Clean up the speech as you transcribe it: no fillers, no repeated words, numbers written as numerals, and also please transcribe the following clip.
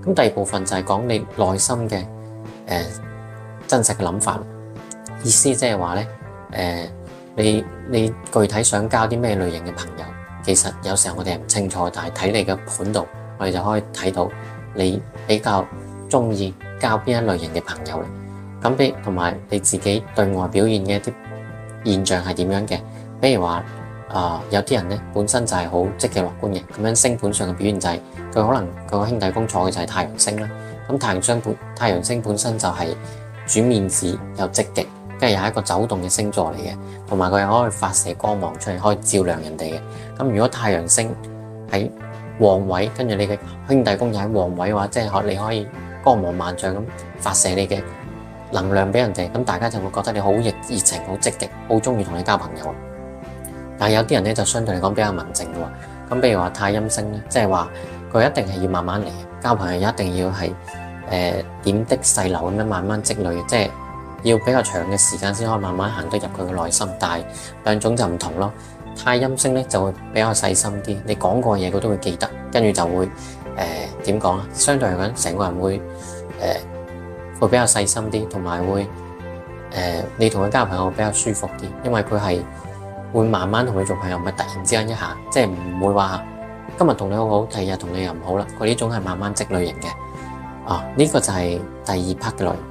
咁第二部分就係講你內心嘅真實嘅諗法，意思即係話咧你具體想交啲咩類型嘅朋友，其實有時候我哋係唔清楚，但係睇你嘅盤度，我哋就可以睇到你比較中意交邊一類型嘅朋友咧。咁同埋你自己對外表現嘅一啲現象係點樣嘅？比如話有啲人咧本身就係好積極樂觀嘅，咁樣星盤上嘅表現就係佢可能佢個兄弟宮坐嘅就係太陽星啦。咁太陽星本身就係主面子又積極，跟住又係一個走動嘅星座嚟嘅，同埋佢又可以發射光芒出嚟，可以照亮人哋嘅。咁如果太陽星喺旺位，跟住你嘅兄弟宮又喺旺位嘅話，即係你可以光芒萬丈咁發射你嘅能量俾人哋，咁大家就會覺得你好熱情、好積極、好中意同你交朋友。但係有啲人咧就相對嚟講比較文靜嘅喎。咁譬如話太陰星咧，即係話佢一定係要慢慢嚟，交朋友一定要係點滴細流咁樣慢慢積累，即係要比較長嘅時間先可以慢慢行得入佢嘅內心。但係兩種就唔同咯。太陰星咧就會比較細心啲，你講過嘢佢都會記得，跟住就會點講啊？相對嚟講，成個人會比較細心啲，同埋會你同佢交朋友會比較舒服啲，因為佢係會慢慢同你做朋友，唔係突然之間一下，即係唔會話今日同你好好，第二日同你又唔好啦。佢呢種係慢慢積累型嘅。呢個就係第二 part 嘅內容。